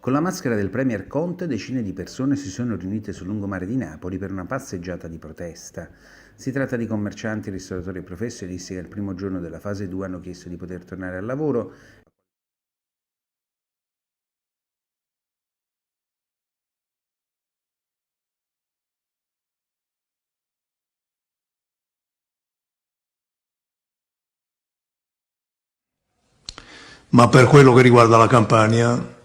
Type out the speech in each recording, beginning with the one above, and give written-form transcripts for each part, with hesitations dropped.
Con la maschera del premier Conte, decine di persone si sono riunite sul lungomare di Napoli per una passeggiata di protesta. Si tratta di commercianti, ristoratori e professionisti che al primo giorno della fase 2 hanno chiesto di poter tornare al lavoro. Ma per quello che riguarda la Campania,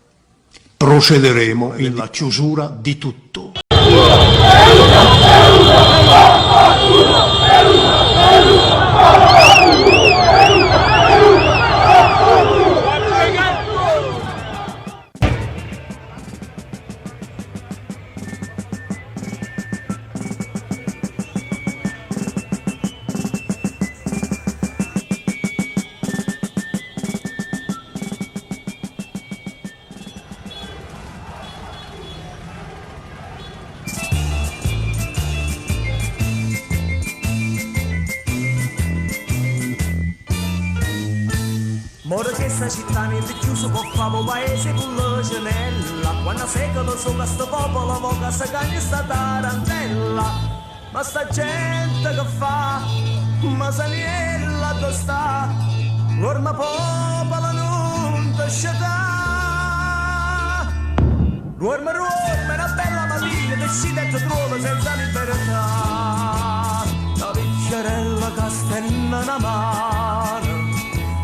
procederemo nella chiusura di tutto. Moro che sta città niente chiuso può fare un paese con la cenella. Quando secolo sopra sto popolo voga sta cagna sta tarantella. Ma sta gente che fa, ma saniella dove sta? L'orma popolo non ti sciatà. L'orma una bella mattina che si dentro trova senza libertà. La piccerella castenna una mano,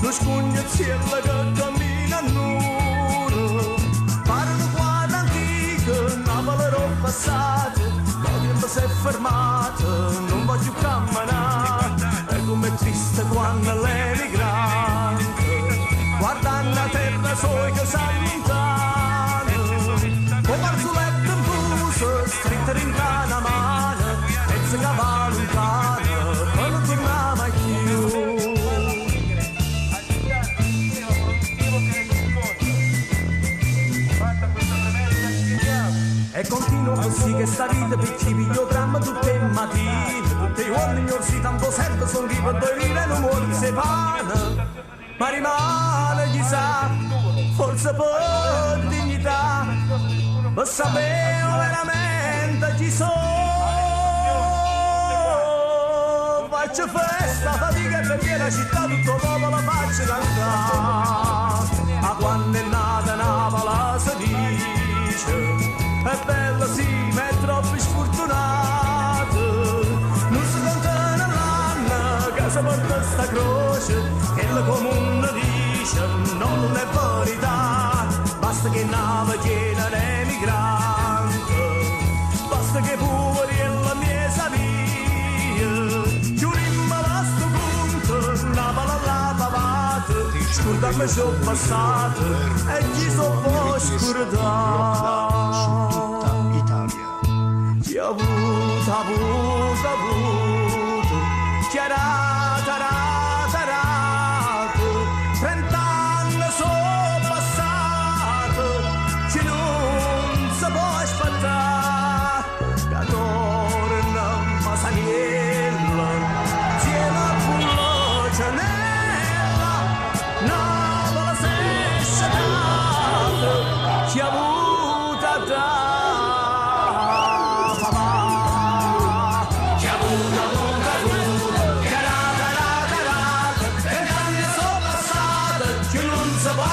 lo scognazziella che cammina a nuro. Parlano quadra antica, Napoli era passata, ma il tempo si è fermato, non voglio camminare. E com'è triste quando l'emigrante, guardando la terra sua che si allontana. Con barzoletto in fuso, stretto in cana mano, mezzo cavallo in cana, poi non torna mai più. E continua così che sta vita per chi videogramma tutte le mattine. Tutti i uomini orsi tanto serve sono lì per dormire e non muore se pane. Ma rimane chissà, forse per dignità, per sapere veramente chi sono. Faccio festa, fatica perché la città tutto popolo faccia cantare. Ma quando è nata Napoli si dice è bella sì, ma è troppo sfortunato. Non si conta nell'anno che si porta sta croce, che il comune dice non è verità. Basta che nave piena d'emigrante, basta che poveri e la mia savia. Chiurimmo a sto punto, Napoli alla pavata, scordami sono passato e ci sono poi scordati. Chi ha avuto, chi ha rato, 30 anni sono passati, che non si può aspettare, che torna a Saniella, insieme a Pullo Cianella, Napoli si è sciatata, chi ha avuto a dare.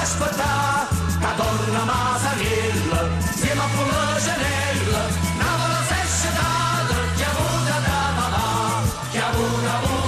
Aspettare che torna a Saniella, insieme a Pullo Cianella, Napoli si è sciatata, chi ha avuto da papà, chi ha avuto